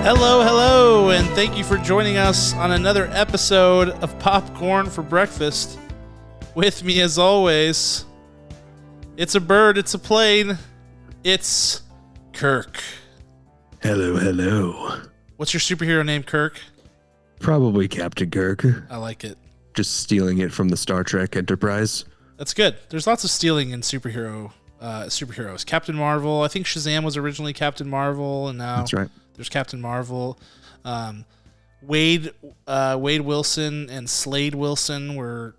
Hello, and thank you for joining us on another episode of Popcorn for Breakfast. With me, as always, it's a bird, it's a plane, it's Kirk. Hello. What's your superhero name, Kirk? Probably Captain Kirk. I like it. Just stealing it from the Star Trek Enterprise. That's good. There's lots of stealing in superheroes. Captain Marvel. I think Shazam was originally Captain Marvel, and now That's right. There's Captain Marvel. Wade Wilson and Slade Wilson were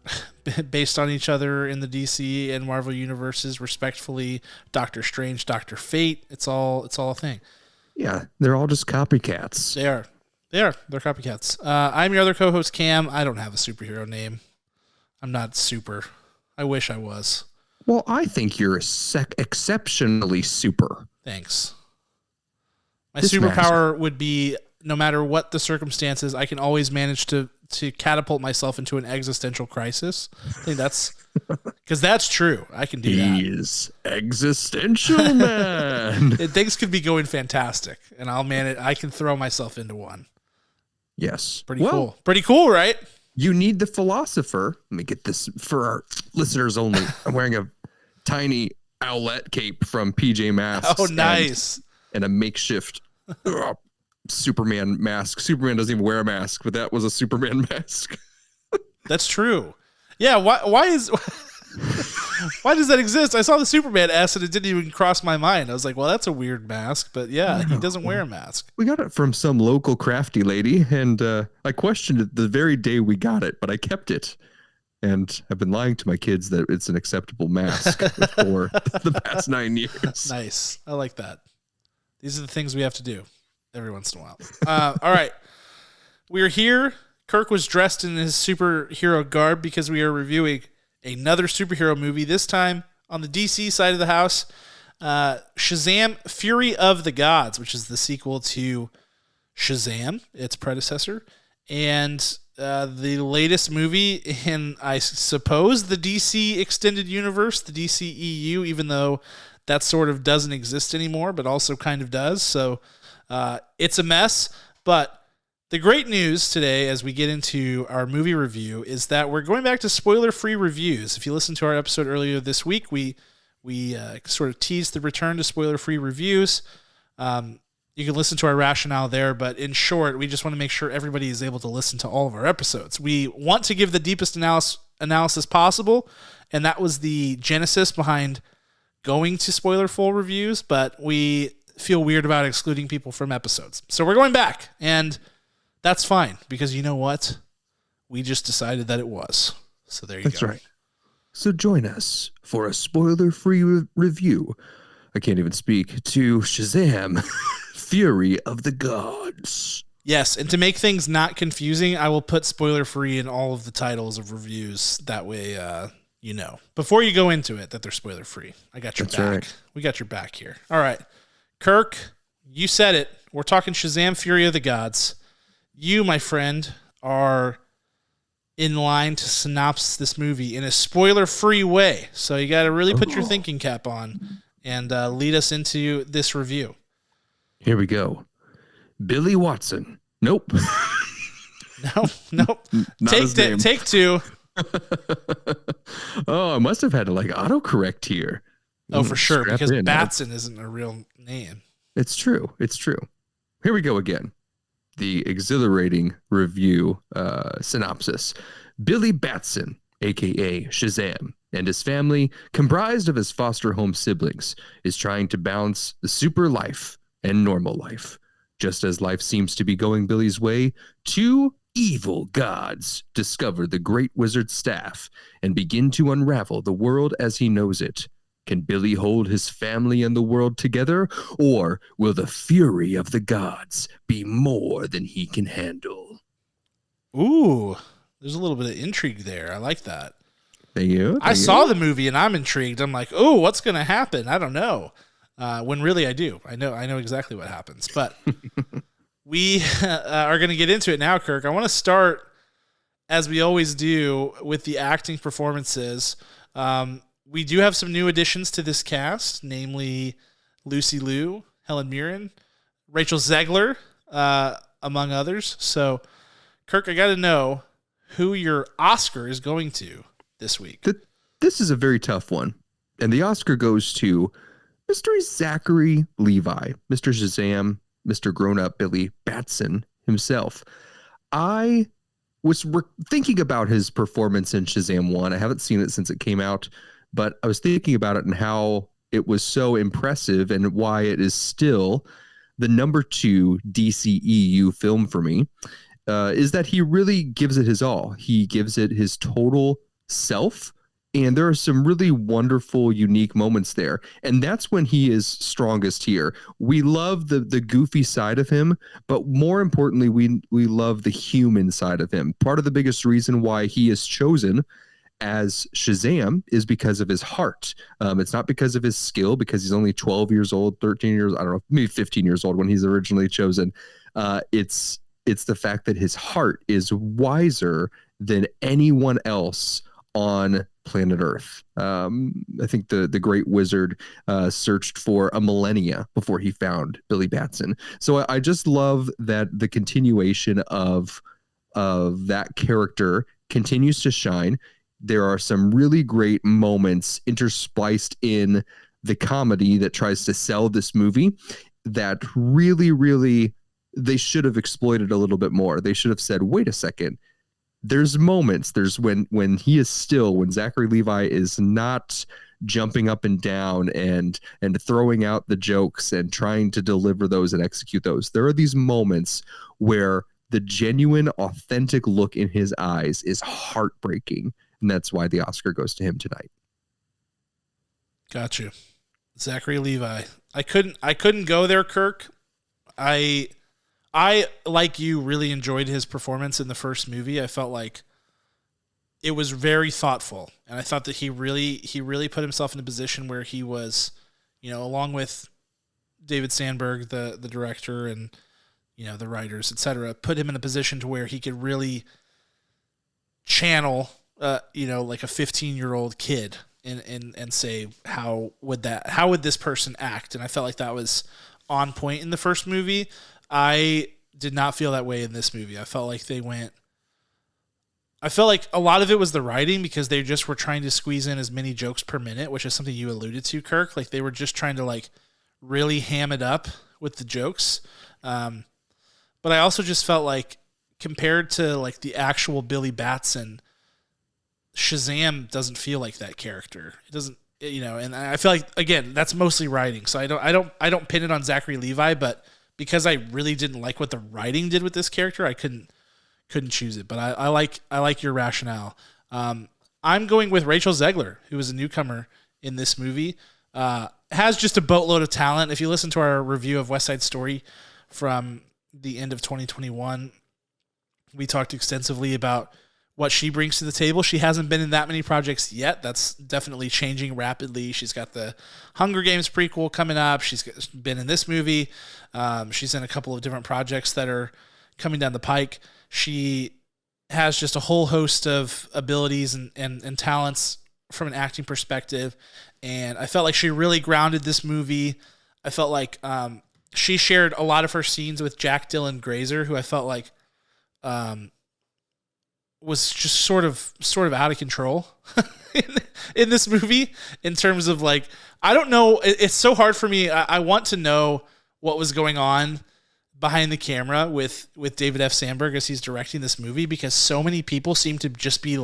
based on each other in the DC and Marvel universes, respectfully. Doctor Strange, Doctor Fate. It's all a thing. Yeah, they're all just copycats. They are. They're copycats. I'm your other co-host, Cam. I don't have a superhero name. I'm not super. I wish I was. Well, I think you're exceptionally super. Thanks. My superpower would be, no matter what the circumstances, I can always manage to catapult myself into an existential crisis. I think that's because that's true. I can do that. He is existential, man. Things could be going fantastic, and I'll manage. I can throw myself into one. Yes. Pretty cool. Pretty cool, right? You need the philosopher. Let me get this for our listeners only. I'm wearing a tiny owlet cape from PJ Masks. Oh, nice. And a makeshift Superman mask. Superman doesn't even wear a mask, but that was a Superman mask. That's true. Yeah. Why does that exist? I saw the Superman S and it didn't even cross my mind. I was like, well, that's a weird mask, but yeah, he doesn't wear a mask. We got it from some local crafty lady, and I questioned it the very day we got it, but I kept it. And I've been lying to my kids that it's an acceptable mask for the past 9 years. Nice. I like that. These are the things we have to do every once in a while. All right. We're here. Kirk was dressed in his superhero garb because we are reviewing another superhero movie, this time on the DC side of the house. Shazam, Fury of the Gods, which is the sequel to Shazam, its predecessor. And the latest movie in, I suppose, the DC extended universe, the DCEU, even though that sort of doesn't exist anymore, but also kind of does. So it's a mess. But the great news today, as we get into our movie review, is that we're going back to spoiler-free reviews. If you listened to our episode earlier this week, we sort of teased the return to spoiler-free reviews. You can listen to our rationale there, but in short, we just want to make sure everybody is able to listen to all of our episodes. We want to give the deepest analysis possible, and that was the genesis behind going to spoiler-full reviews, but we feel weird about excluding people from episodes. So we're going back, and that's fine, because you know what? We just decided that it was. So there you go. That's right. So join us for a spoiler-free review. I can't even speak to Shazam, Fury of the Gods. Yes, and to make things not confusing, I will put spoiler-free in all of the titles of reviews. That way, you know. Before you go into it, that they're spoiler-free. I got your back. Right. We got your back here. All right. Kirk, you said it. We're talking Shazam, Fury of the Gods. You, my friend, are in line to synopsis this movie in a spoiler-free way. So you got to really put your thinking cap on and lead us into this review. Here we go. Billy Watson. Nope. Nope. Take two. Oh, I must have had to autocorrect here. Oh, for sure, because Batson isn't a real name. It's true. Here we go again. The exhilarating review synopsis. Billy Batson, a.k.a. Shazam, and his family, comprised of his foster home siblings, is trying to balance the super life and normal life. Just as life seems to be going Billy's way, two evil gods discover the great wizard's staff and begin to unravel the world as he knows it. Can Billy hold his family and the world together, or will the fury of the gods be more than he can handle? Ooh, there's a little bit of intrigue there. I like that. Thank you. I saw the movie and I'm intrigued. I'm like, oh, what's going to happen? I don't know. When really I do. I know exactly what happens. But we are going to get into it now, Kirk. I want to start, as we always do, with the acting performances. We do have some new additions to this cast, namely Lucy Liu, Helen Mirren, Rachel Zegler, among others. So, Kirk, I got to know who your Oscar is going to this week. This is a very tough one. And the Oscar goes to Mr. Zachary Levi, Mr. Shazam, Mr. Grown-Up Billy Batson himself. I was thinking about his performance in Shazam 1. I haven't seen it since it came out, but I was thinking about it and how it was so impressive and why it is still the number 2 DCEU film for me, is that he really gives it his all. He gives it his total self. And there are some really wonderful, unique moments there. And that's when he is strongest here. We love the goofy side of him, but more importantly, we love the human side of him. Part of the biggest reason why he is chosen as Shazam is because of his heart. It's not because of his skill, because he's only 12 years old, 13 years, I don't know, maybe 15 years old when he's originally chosen. It's the fact that his heart is wiser than anyone else on planet Earth. I think the great wizard searched for a millennia before he found Billy Batson. So I just love that the continuation of that character continues to shine. There are some really great moments interspliced in the comedy that tries to sell this movie that really they should have exploited a little bit more. They should have said, wait a second, there's moments, there's when Zachary Levi is not jumping up and down and throwing out the jokes and trying to deliver those and execute those. There are these moments where the genuine, authentic look in his eyes is heartbreaking. And that's why the Oscar goes to him tonight. Got you. Zachary Levi. I couldn't go there, Kirk. I, like you, really enjoyed his performance in the first movie. I felt like it was very thoughtful, and I thought that he really put himself in a position where he was, along with David Sandberg, the director, and the writers, etc., put him in a position to where he could really channel, like a 15-year-old kid, and say how would this person act, and I felt like that was on point in the first movie. I did not feel that way in this movie. I felt like a lot of it was the writing, because they just were trying to squeeze in as many jokes per minute, which is something you alluded to, Kirk. Like, they were just trying to really ham it up with the jokes. But I also just felt like, compared to the actual Billy Batson, Shazam doesn't feel like that character. It doesn't, and I feel like, again, that's mostly writing. So I don't pin it on Zachary Levi, but because I really didn't like what the writing did with this character, I couldn't choose it. But I like your rationale. I'm going with Rachel Zegler, who is a newcomer in this movie. Has just a boatload of talent. If you listen to our review of West Side Story from the end of 2021, we talked extensively about what she brings to the table. She hasn't been in that many projects yet. That's definitely changing rapidly. She's got the Hunger Games prequel coming up. She's been in this movie. She's in a couple of different projects that are coming down the pike. She has just a whole host of abilities and talents from an acting perspective. And I felt like she really grounded this movie. I felt like she shared a lot of her scenes with Jack Dylan Grazer, who I felt like was just sort of out of control in this movie, in terms of I don't know. It's so hard for me. I want to know what was going on behind the camera with David F. Sandberg as he's directing this movie, because so many people seem to just be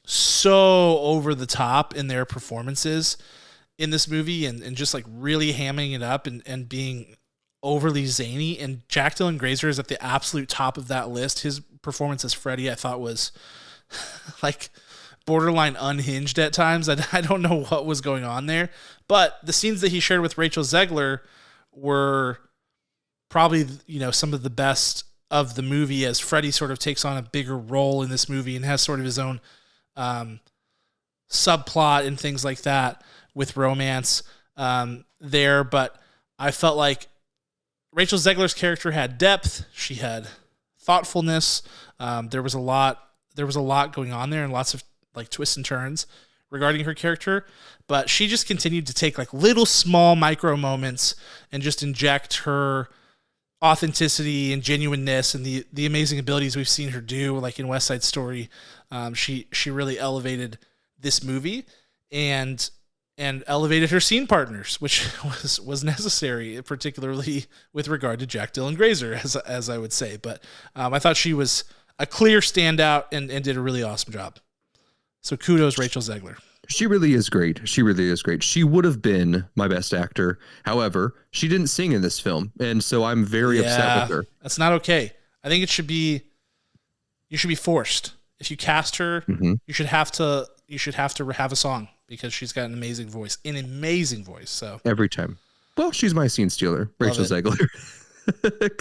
so over the top in their performances in this movie, and just really hamming it up and being overly zany. And Jack Dylan Grazer is at the absolute top of that list. His performance as Freddy, I thought, was borderline unhinged at times. I don't know what was going on there, but the scenes that he shared with Rachel Zegler were probably, some of the best of the movie, as Freddy sort of takes on a bigger role in this movie and has sort of his own subplot and things like that with romance there. But I felt like Rachel Zegler's character had depth. She had thoughtfulness. There was a lot going on there, and lots of twists and turns regarding her character. But she just continued to take little small micro moments and just inject her authenticity and genuineness and the amazing abilities we've seen her do, like in West Side Story. She really elevated this movie and elevated her scene partners, which was necessary, particularly with regard to Jack Dylan Grazer, as I would say. But I thought she was a clear standout and did a really awesome job. So kudos, Rachel Zegler. She really is great. She really is great. She would have been my best actor. However, she didn't sing in this film, and so I'm very upset with her. That's not okay. I think you should be forced. If you cast her, you should have to have a song because she's got an amazing voice. So every time. Well, she's my scene stealer, Rachel Zegler.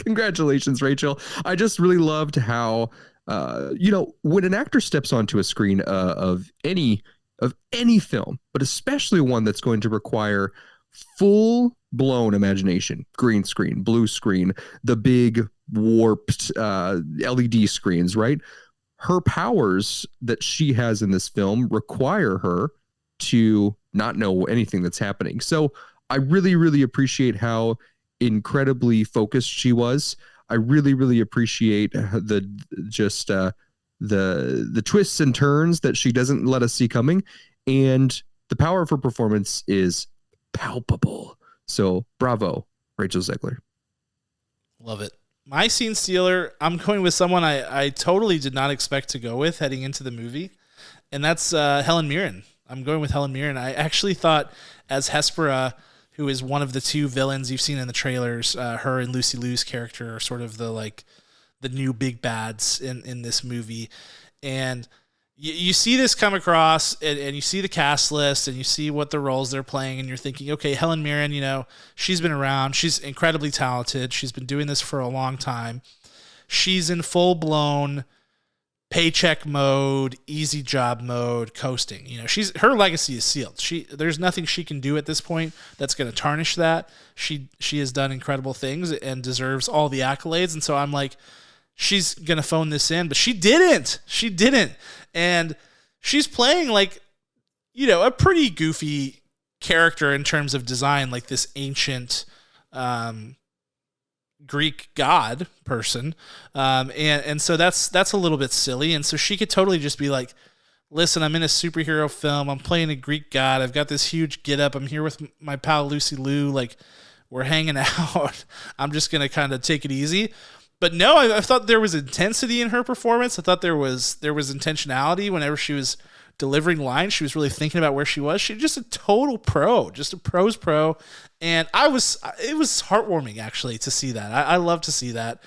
Congratulations, Rachel. I just really loved how when an actor steps onto a screen of any film, but especially one that's going to require full blown imagination, green screen, blue screen, the big warped LED screens, right? Her powers that she has in this film require her to not know anything that's happening. So I really, really appreciate how incredibly focused she was. I really, really appreciate the twists and turns that she doesn't let us see coming, and the power of her performance is palpable. So bravo, Rachel Zegler. Love it. My scene stealer, I'm going with someone I totally did not expect to go with heading into the movie, and that's Helen Mirren. I'm going with Helen Mirren. I actually thought as Hespera, who is one of the two villains you've seen in the trailers, her and Lucy Liu's character are sort of the new big bads in this movie. And you see this come across and you see the cast list and you see what the roles they're playing and you're thinking, okay, Helen Mirren, she's been around. She's incredibly talented. She's been doing this for a long time. She's in full-blown paycheck mode, easy job mode, coasting. Her legacy is sealed. There's nothing she can do at this point that's going to tarnish that. She has done incredible things and deserves all the accolades. And so I'm like, she's going to phone this in, but she didn't. And she's playing a pretty goofy character in terms of design, like this ancient Greek god person. And so that's a little bit silly. And so she could totally just be like, listen, I'm in a superhero film. I'm playing a Greek god. I've got this huge get up. I'm here with my pal Lucy Liu. We're hanging out. I'm just going to kind of take it easy. But no, I thought there was intensity in her performance. I thought there was intentionality whenever she was delivering lines. She was really thinking about where she was. She's just a total pro, just a pro's pro. And it was heartwarming actually to see that. I love to see that.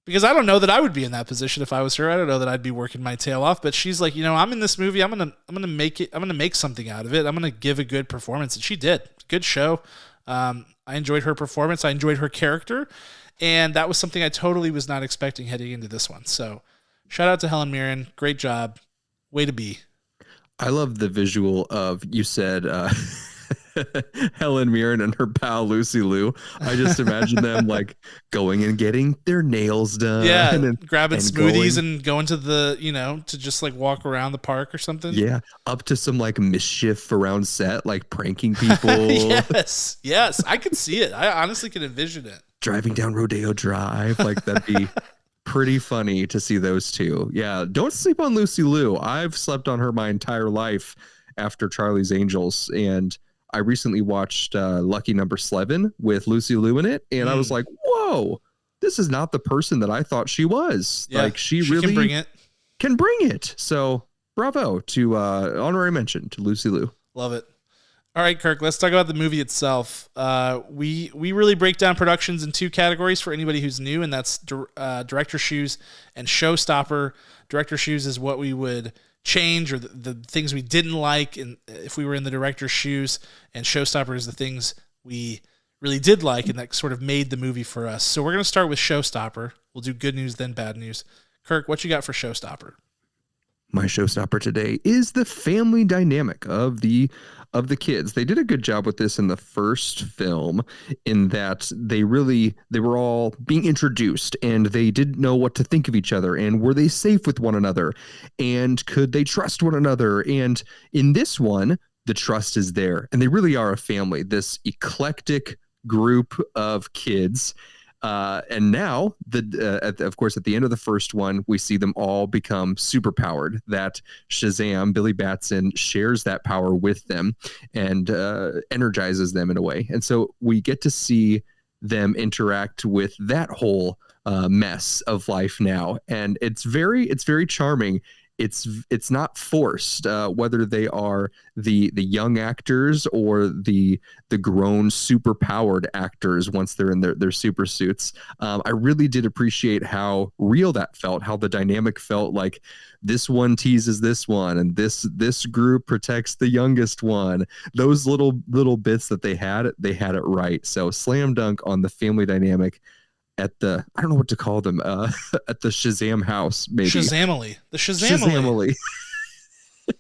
Because I don't know that I would be in that position if I was her. I don't know that I'd be working my tail off, but she's like, I'm in this movie. I'm going to make it. I'm going to make something out of it. I'm going to give a good performance. And she did. Good show. I enjoyed her performance. I enjoyed her character. And that was something I totally was not expecting heading into this one. So shout out to Helen Mirren. Great job. Way to be. I love the visual of, you said, Helen Mirren and her pal Lucy Liu. I just imagine them going and getting their nails done. Yeah, and grabbing smoothies and going to the, to just walk around the park or something. Yeah, up to some mischief around set, pranking people. Yes, I could see it. I honestly can envision it. Driving down Rodeo Drive, that'd be pretty funny to see those two. Yeah, don't sleep on Lucy Liu. I've slept on her my entire life after Charlie's Angels, and I recently watched Lucky Number 11 with Lucy Liu in it, and I was like, whoa, this is not the person that I thought she was. Yeah, she really can bring it. So bravo to honorary mention to Lucy Liu. Love it. All right, Kirk, let's talk about the movie itself. We really break down productions in two categories for anybody who's new, and that's director shoes and showstopper. Director shoes is what we would change or the things we didn't like and if we were in the director's shoes, and showstopper is the things we really did like and that sort of made the movie for us. So we're going to start with showstopper. We'll do good news, then bad news. Kirk, what you got for showstopper? My showstopper today is the family dynamic of the kids. They did a good job with this in the first film in that they were all being introduced and they didn't know what to think of each other, and were they safe with one another, and could they trust one another? And in this one, the trust is there, and they really are a family, this eclectic group of kids. And now, of course, at the end of the first one, we see them all become super powered. That Shazam, Billy Batson, shares that power with them and energizes them in a way. And so we get to see them interact with that whole mess of life now, and it's very charming. It's not forced, whether they are the young actors or the grown super powered actors once they're in their super suits. I really did appreciate how real that felt, how the dynamic felt. Like this one teases this one, and this group protects the youngest one. Those little bits that they had it right. So slam dunk on the family dynamic at the, I don't know what to call them, at the Shazam house, maybe. Shazamily. The Shazamily.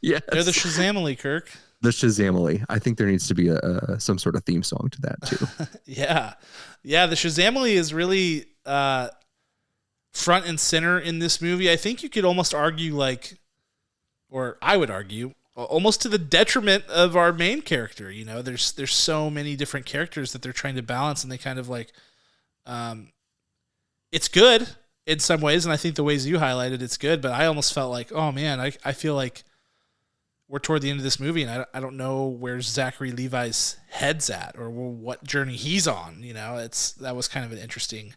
Yes. They're the Shazamily, Kirk. The Shazamily. I think there needs to be some sort of theme song to that, too. Yeah. Yeah, the Shazamily is really front and center in this movie. I think you could almost argue or I would argue, almost to the detriment of our main character. You know, there's so many different characters that they're trying to balance, and they kind of it's good in some ways, and I think the ways you highlighted, it's good, but I almost felt like, oh man, I feel like we're toward the end of this movie, and I don't know where Zachary Levi's head's at or what journey he's on. You know, that was kind of an interesting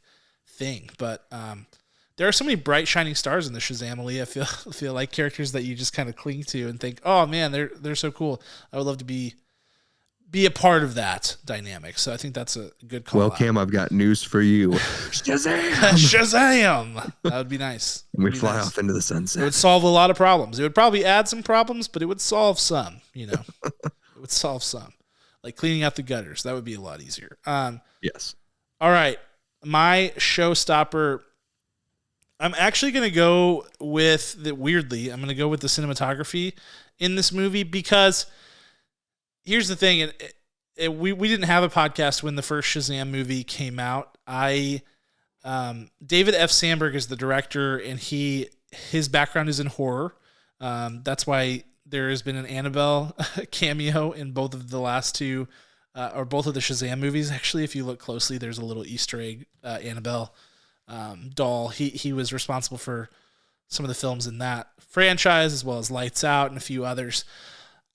thing, but there are so many bright shining stars in the Shazamily. I feel like characters that you just kind of cling to and think, oh man, they're so cool. I would love to be a part of that dynamic. So I think that's a good call. Well, Cam, I've got news for you. Shazam! Shazam! That would be nice. And we'd fly off into the sunset. It would solve a lot of problems. It would probably add some problems, but it would solve some, you know. It would solve some. Like cleaning out the gutters. That would be a lot easier. Yes. All right. My showstopper, I'm actually going to go with weirdly, I'm going to go with the cinematography in this movie, because here's the thing, we didn't have a podcast when the first Shazam movie came out. David F. Sandberg is the director, and his background is in horror. That's why there has been an Annabelle cameo in both of the last two, or both of the Shazam movies. Actually, if you look closely, there's a little Easter egg Annabelle doll. He was responsible for some of the films in that franchise, as well as Lights Out and a few others.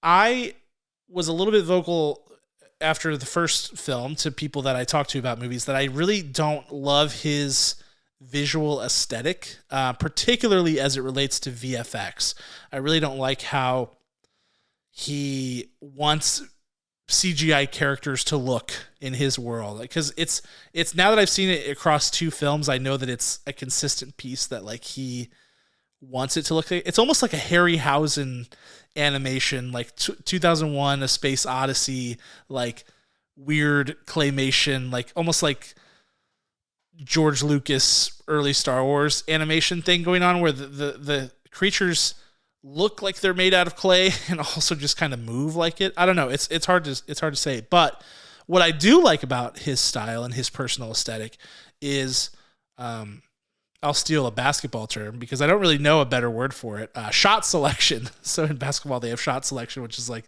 I was a little bit vocal after the first film to people that I talked to about movies that I really don't love his visual aesthetic, particularly as it relates to VFX. I really don't like how he wants CGI characters to look in his world, because it's now that I've seen it across two films, I know that it's a consistent piece that he wants it to look like. It's almost like a Harryhausen animation, like 2001 A Space Odyssey, like weird claymation, like almost like George Lucas early Star Wars animation thing going on, where the creatures look like they're made out of clay and also just kind of move like it. I don't know. It's hard to say. But what I do like about his style and his personal aesthetic is, I'll steal a basketball term because I don't really know a better word for it. Shot selection. So in basketball, they have shot selection, which is like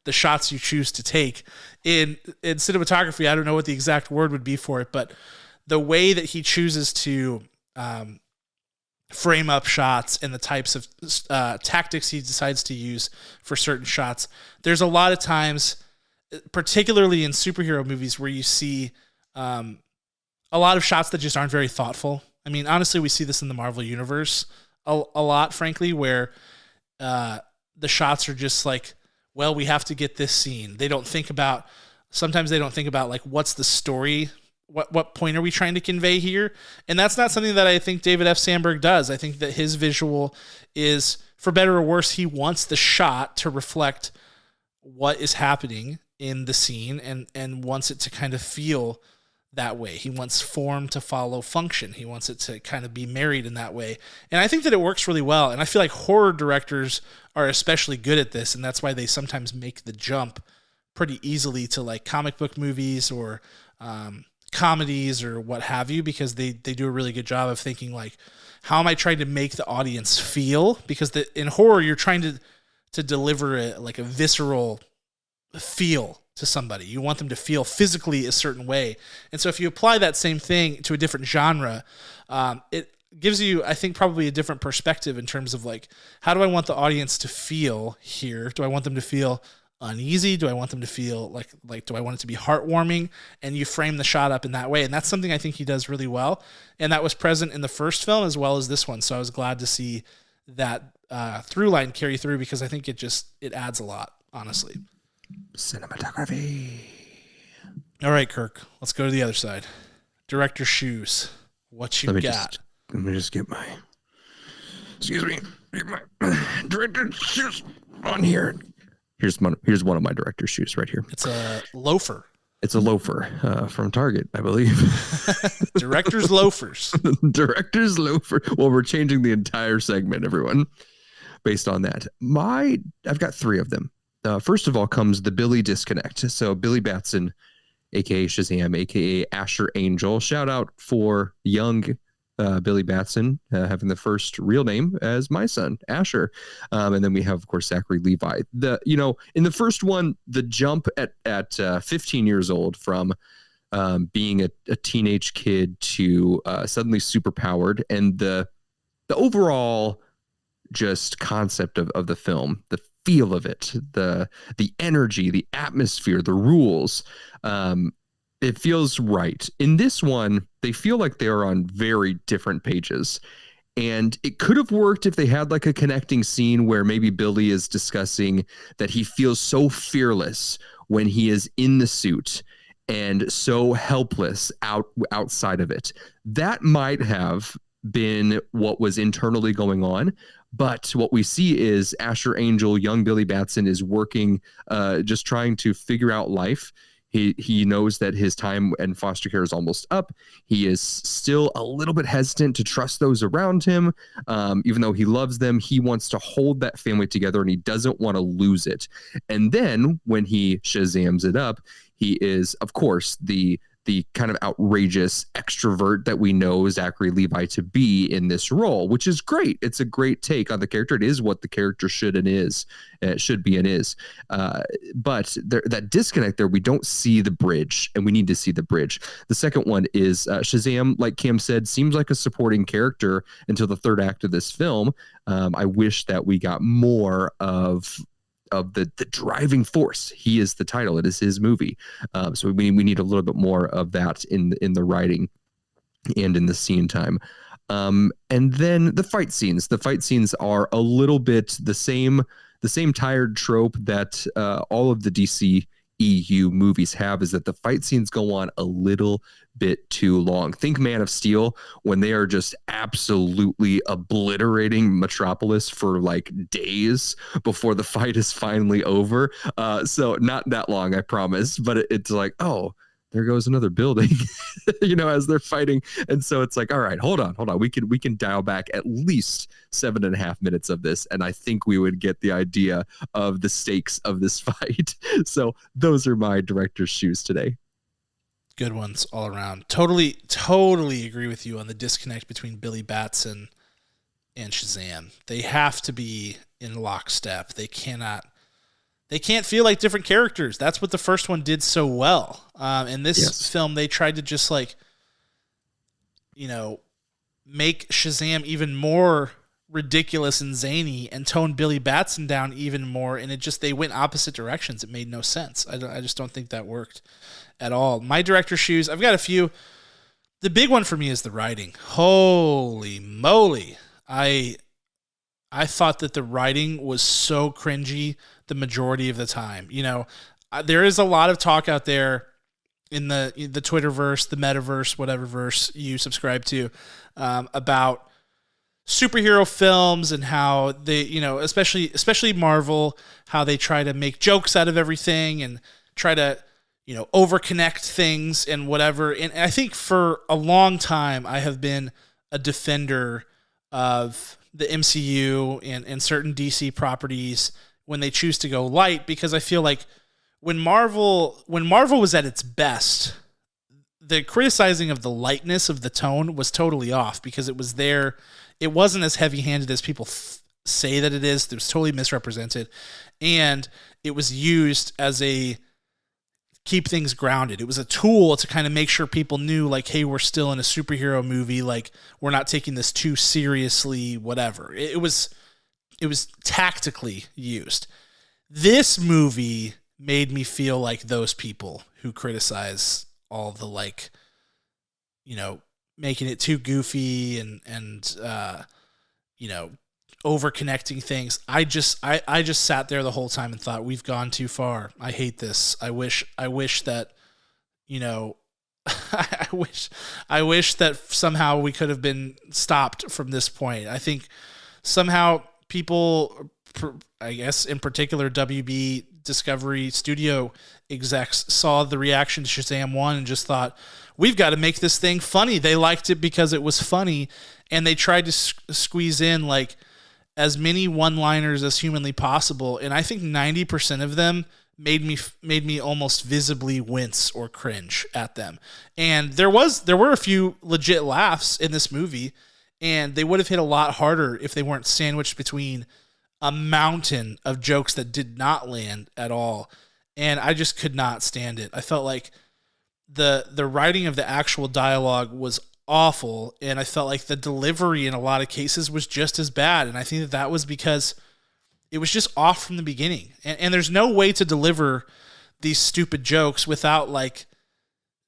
the shots you choose to take. In cinematography, I don't know what the exact word would be for it, but the way that he chooses to frame up shots and the types of tactics he decides to use for certain shots. There's a lot of times, particularly in superhero movies, where you see a lot of shots that just aren't very thoughtful. I mean, honestly, we see this in the Marvel Universe a lot, frankly, where the shots are just like, well, we have to get this scene. Sometimes they don't think about like, what's the story? What point are we trying to convey here? And that's not something that I think David F. Sandberg does. I think that his visual is, for better or worse, he wants the shot to reflect what is happening in the scene and wants it to kind of feel that way. He wants form to follow function. He wants it to kind of be married in that way. And I think that it works really well. And I feel like horror directors are especially good at this, and that's why they sometimes make the jump pretty easily to like comic book movies or comedies or what have you, because they do a really good job of thinking like, how am I trying to make the audience feel? Because in horror, you're trying to deliver like a visceral feel to somebody. You want them to feel physically a certain way. And so if you apply that same thing to a different genre, it gives you, I think, probably a different perspective in terms of like, how do I want the audience to feel here? Do I want them to feel uneasy? Do I want them to feel like do I want it to be heartwarming? And you frame the shot up in that way. And that's something I think he does really well. And that was present in the first film as well as this one. So I was glad to see that through line carry through, because I think it adds a lot, honestly. Cinematography. All right, Kirk, let's go to the other side. Director's shoes. What you got? Let me just get my, get my director's shoes on here. Here's one of my director's shoes right here. It's a loafer. It's a loafer from Target, I believe. Director's loafers. Director's loafer. Well, we're changing the entire segment, everyone, based on that. I've got 3 of them. First of all comes the Billy disconnect. So Billy Batson, aka Shazam, aka Asher Angel. Shout out for young Billy Batson having the first real name as my son, Asher. And then we have, of course, Zachary Levi. In the first one, the jump at 15 years old from being a teenage kid to suddenly superpowered, and the overall just concept of the film, the feel of it, the energy, the atmosphere, the rules, it feels right. In this one, they feel like they are on very different pages. And it could have worked if they had like a connecting scene where maybe Billy is discussing that he feels so fearless when he is in the suit and so helpless outside of it. That might have been what was internally going on. But what we see is Asher Angel, young Billy Batson, is working, just trying to figure out life. He knows that his time in foster care is almost up. He is still a little bit hesitant to trust those around him. Even though he loves them, he wants to hold that family together and he doesn't want to lose it. And then when he Shazams it up, he is, of course, the kind of outrageous extrovert that we know Zachary Levi to be in this role, which is great. It's a great take on the character. It is what the character should be and is. But that disconnect there, we don't see the bridge, and we need to see the bridge. The second one is Shazam, like Cam said, seems like a supporting character until the third act of this film. I wish that we got more of the driving force. He is the title. It is his movie. So we need a little bit more of that in the writing and in the scene time. And then the fight scenes. The fight scenes are a little bit the same tired trope that all of the DC EU movies have, is that the fight scenes go on a little bit too long. Think Man of Steel, when they are just absolutely obliterating Metropolis for like days before the fight is finally over. So not that long, I promise, but it's like, oh, there goes another building, as they're fighting. And so it's like, all right, hold on. We can dial back at least 7.5 minutes of this. And I think we would get the idea of the stakes of this fight. So those are my director's shoes today. Good ones all around. Totally agree with you on the disconnect between Billy Batson and Shazam. They have to be in lockstep. They can't feel like different characters. That's what the first one did so well. In this film, they tried to just make Shazam even more ridiculous and zany and tone Billy Batson down even more. And they went opposite directions. It made no sense. I just don't think that worked at all. My director's shoes, I've got a few. The big one for me is the writing. Holy moly. I thought that the writing was so cringy the majority of the time. There is a lot of talk out there in the Twitterverse, the metaverse, whatever verse you subscribe to, about superhero films and how they, especially Marvel, how they try to make jokes out of everything and try to, overconnect things and whatever. And I think for a long time, I have been a defender of the MCU and certain DC properties when they choose to go light, because I feel like when Marvel was at its best, the criticizing of the lightness of the tone was totally off, because it was there. It wasn't as heavy-handed as people say that it is. It was totally misrepresented, and it was used as a keep things grounded. It was a tool to kind of make sure people knew, like, hey, we're still in a superhero movie. Like, we're not taking this too seriously, whatever. It was tactically used. This movie made me feel like those people who criticize all the, like, you know, making it too goofy and you know, over connecting things. I just sat there the whole time and thought, we've gone too far. I hate this. I wish that, you know, I wish that somehow we could have been stopped from this point. I think somehow people, I guess in particular WB Discovery Studio execs, saw the reaction to Shazam 1 and just thought, we've got to make this thing funny. They liked it because it was funny, and they tried to squeeze in like as many one-liners as humanly possible, and I think 90% of them made me almost visibly wince or cringe at them. And there were a few legit laughs in this movie, and they would have hit a lot harder if they weren't sandwiched between a mountain of jokes that did not land at all. And I just could not stand it. I felt like the writing of the actual dialogue was awful, and I felt like the delivery in a lot of cases was just as bad. And I think that was because it was just off from the beginning. And there's no way to deliver these stupid jokes without like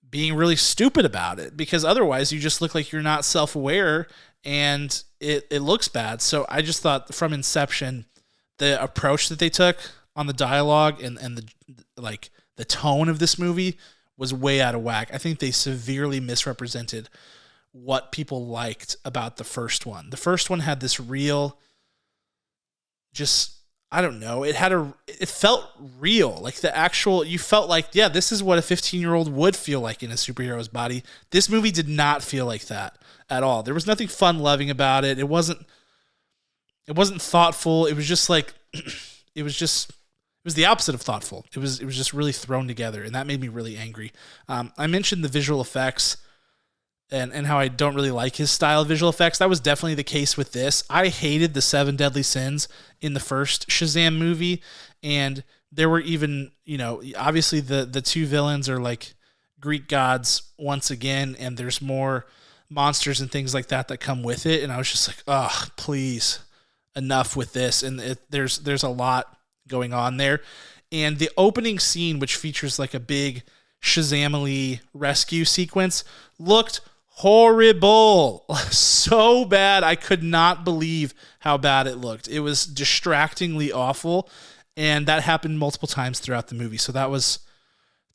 being really stupid about it, because otherwise you just look like you're not self-aware and it looks bad. So I just thought from inception, the approach that they took on the dialogue and the tone of this movie was way out of whack. I think they severely misrepresented what people liked about the first one. The first one had this real, just, I don't know, it felt real. Like you felt like, yeah, this is what a 15-year-old would feel like in a superhero's body. This movie did not feel like that at all. There was nothing fun-loving about it. It wasn't thoughtful. It was just like, it was the opposite of thoughtful. It was just really thrown together, and that made me really angry. I mentioned the visual effects and how I don't really like his style of visual effects. That was definitely the case with this. I hated the 7 deadly sins in the first Shazam movie, and there were even, you know, obviously the two villains are like Greek gods once again, and there's more monsters and things like that come with it, and I was just like, oh, please, enough with this. And there's a lot going on there. And the opening scene, which features like a big Shazam-y rescue sequence, looked horrible. So bad. I could not believe how bad it looked. It was distractingly awful, and that happened multiple times throughout the movie. So that was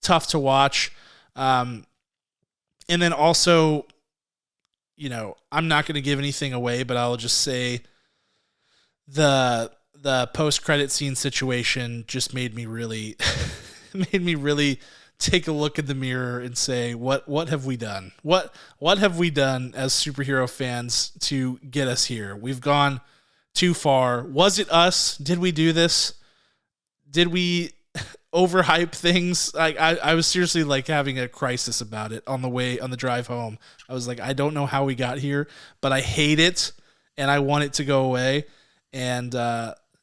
tough to watch. And then also, you know, I'm not going to give anything away, but I'll just say the post-credit scene situation just made me really take a look in the mirror and say, what have we done? What have we done as superhero fans to get us here? We've gone too far. Was it us? Did we do this? Did we overhype things? I was seriously like having a crisis about it on the drive home. I was like, I don't know how we got here, but I hate it and I want it to go away. And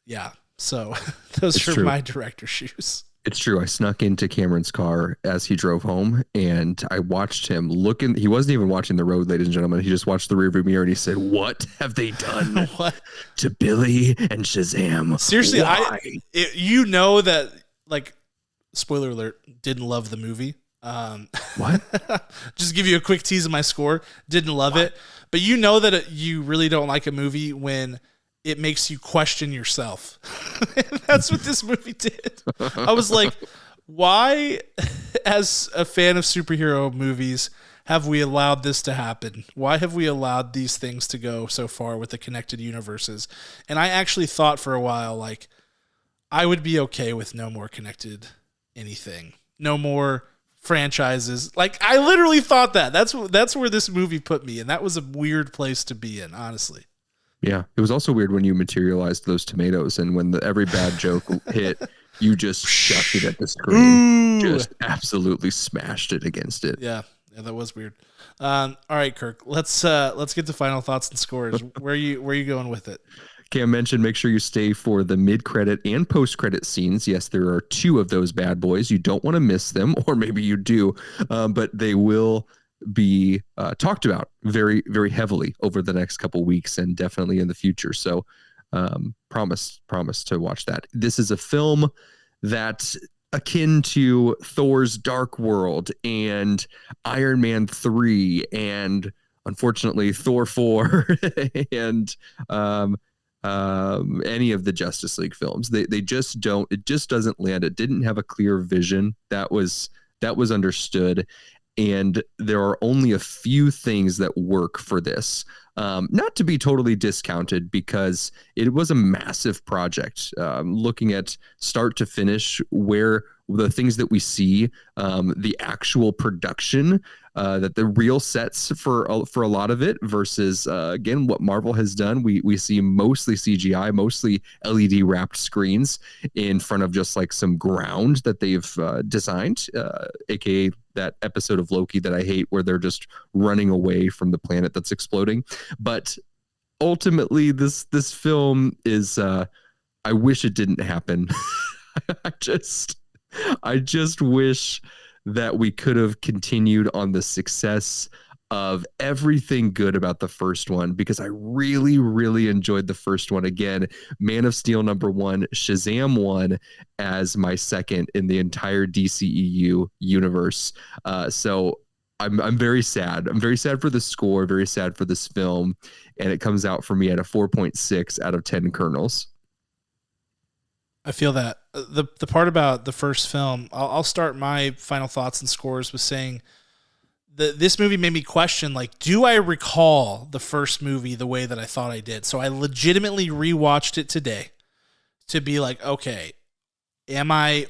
yeah, so those are my director shoes. It's true. I snuck into Cameron's car as he drove home, and I watched him looking. He wasn't even watching the road, ladies and gentlemen. He just watched the rearview mirror, and he said, "What have they done to Billy and Shazam?" Seriously, you know that, like, spoiler alert, didn't love the movie. What? Just give you a quick tease of my score. Didn't love it, but you know that you really don't like a movie when it makes you question yourself. That's what this movie did. I was like, why, as a fan of superhero movies, have we allowed this to happen? Why have we allowed these things to go so far with the connected universes? And I actually thought for a while, like, I would be okay with no more connected anything. No more franchises. Like, I literally thought that. That's where this movie put me, and that was a weird place to be in, honestly. Yeah, it was also weird when you materialized those tomatoes, and when every bad joke hit, you just shoved it at the screen, just absolutely smashed it against it. Yeah, that was weird. All right, Kirk, let's get to final thoughts and scores. Where are you going with it? Cam mentioned, make sure you stay for the mid-credit and post-credit scenes. Yes, there are 2 of those bad boys. You don't want to miss them, or maybe you do, but they will be talked about very, very heavily over the next couple weeks and definitely in the future. So promise to watch that. This is a film that's akin to Thor's Dark World and Iron Man 3 and unfortunately Thor 4 and any of the Justice League films. They just don't, it just doesn't land. It didn't have a clear vision that was understood. And there are only a few things that work for this. Not to be totally discounted because it was a massive project. Looking at start to finish, where the things that we see, the actual production, that the real sets for a lot of it versus again what Marvel has done. We see mostly CGI, mostly LED wrapped screens in front of just like some ground that they've designed, aka that episode of Loki that I hate where they're just running away from the planet that's exploding. But ultimately, this film is. I wish it didn't happen. I just wish that we could have continued on the success of everything good about the first one, because I really, really enjoyed the first one. Again, Man of Steel #1, Shazam 1 as my second in the entire DCEU universe. So I'm very sad. I'm very sad for the score, very sad for this film. And it comes out for me at a 4.6 out of 10 kernels. I feel that. The part about the first film, I'll start my final thoughts and scores with saying that this movie made me question, like, do I recall the first movie the way that I thought I did? So I legitimately rewatched it today to be like, okay, am I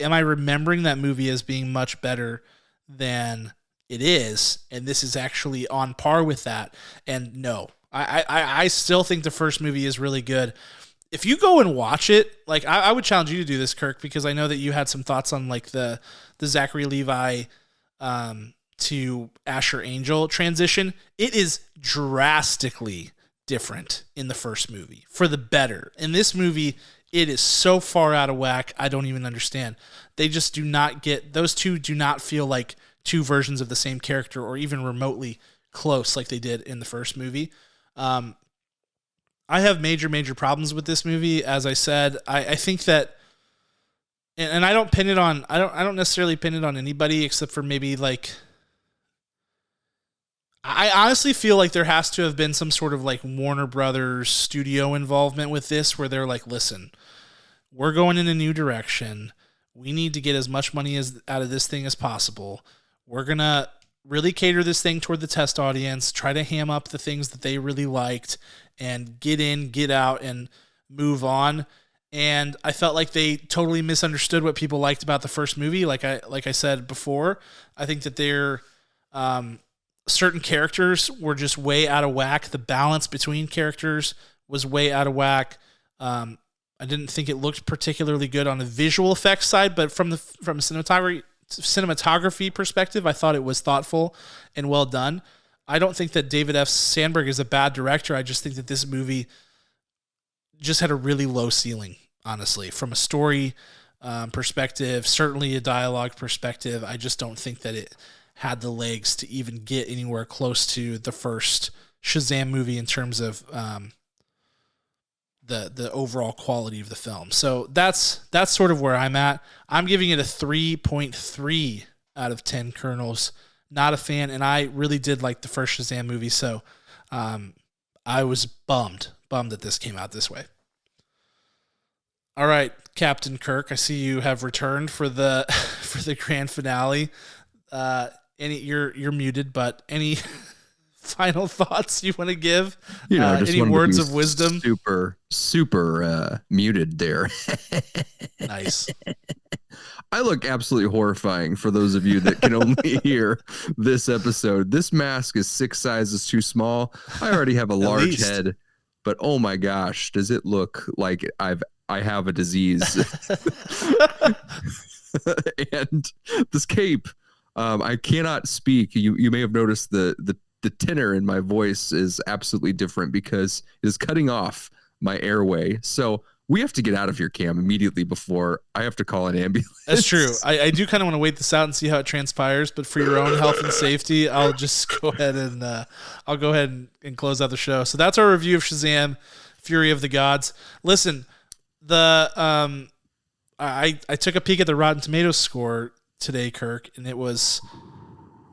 remembering that movie as being much better than it is? And this is actually on par with that. And no, I still think the first movie is really good. If you go and watch it, like I would challenge you to do this, Kirk, because I know that you had some thoughts on like the Zachary Levi to Asher Angel transition. It is drastically different in the first movie for the better. In this movie, it is so far out of whack, I don't even understand. They just do not get, those two do not feel like two versions of the same character or even remotely close like they did in the first movie. I have major problems with this movie. As I said, I think that, and I don't pin it on, I don't necessarily pin it on anybody except for maybe like, I honestly feel like there has to have been some sort of like Warner Brothers studio involvement with this where they're like, listen, we're going in a new direction. We need to get as much money out of this thing as possible. We're going to really cater this thing toward the test audience, try to ham up the things that they really liked and get in, get out, and move on. And I felt like they totally misunderstood what people liked about the first movie. Like I said before, I think that they're certain characters were just way out of whack. The balance between characters was way out of whack. I didn't think it looked particularly good on the visual effects side, but from a cinematography perspective, I thought it was thoughtful and well done. I don't think that David F. Sandberg is a bad director. I just think that this movie just had a really low ceiling, honestly, from a story perspective, certainly a dialogue perspective. I just don't think that it had the legs to even get anywhere close to the first Shazam movie in terms of the overall quality of the film. So that's sort of where I'm at. I'm giving it a 3.3 out of 10 kernels. Not a fan, and I really did like the first Shazam movie, so I was bummed that this came out this way. All right, Captain Kirk, I see you have returned for the grand finale. You're muted, but any final thoughts you want to give? Just any words of wisdom? Super muted there. Nice. I look absolutely horrifying for those of you that can only hear this episode. This mask is 6 sizes too small. I already have a large head, but oh my gosh, does it look like I have a disease? And this cape, I cannot speak. You may have noticed the tenor in my voice is absolutely different because it is cutting off my airway. So we have to get out of here, Cam, immediately before I have to call an ambulance. That's true. I do kind of want to wait this out and see how it transpires, but for your own health and safety, I'll just go ahead and close out the show. So that's our review of Shazam, Fury of the Gods. Listen, I took a peek at the Rotten Tomatoes score today, Kirk, and it was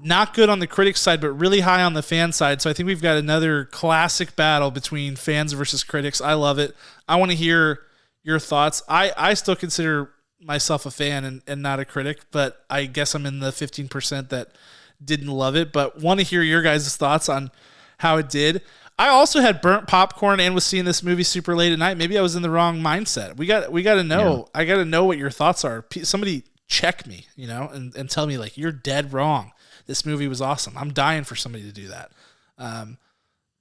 not good on the critics side, but really high on the fan side. So I think we've got another classic battle between fans versus critics. I love it. I want to hear your thoughts. I still consider myself a fan and not a critic, but I guess I'm in the 15% that didn't love it, but want to hear your guys' thoughts on how it did. I also had burnt popcorn and was seeing this movie super late at night. Maybe I was in the wrong mindset. We got to know. Yeah. I got to know what your thoughts are. Somebody check me, and tell me like you're dead wrong. This movie was awesome. I'm dying for somebody to do that.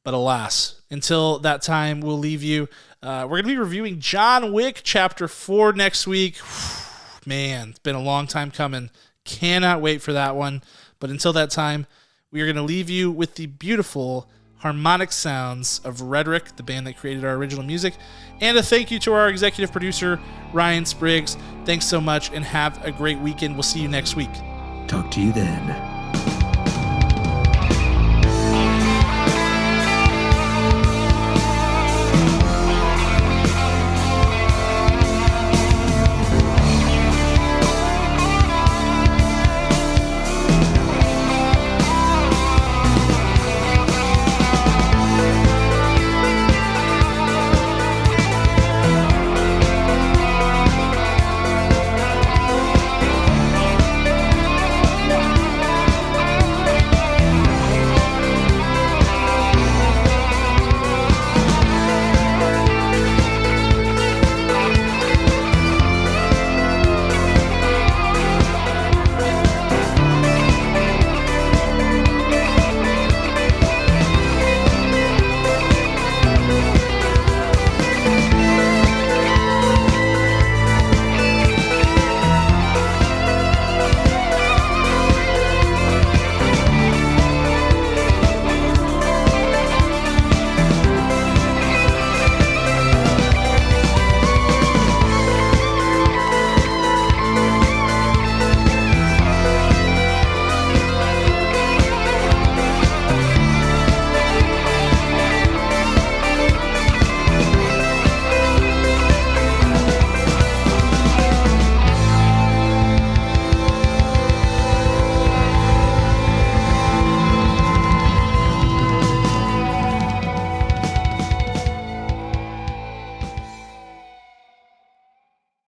But alas, until that time, we'll leave you. We're going to be reviewing John Wick Chapter 4 next week. Man, it's been a long time coming. Cannot wait for that one. But until that time, we are going to leave you with the beautiful harmonic sounds of Rhetoric, the band that created our original music. And a thank you to our executive producer, Ryan Spriggs. Thanks so much and have a great weekend. We'll see you next week. Talk to you then.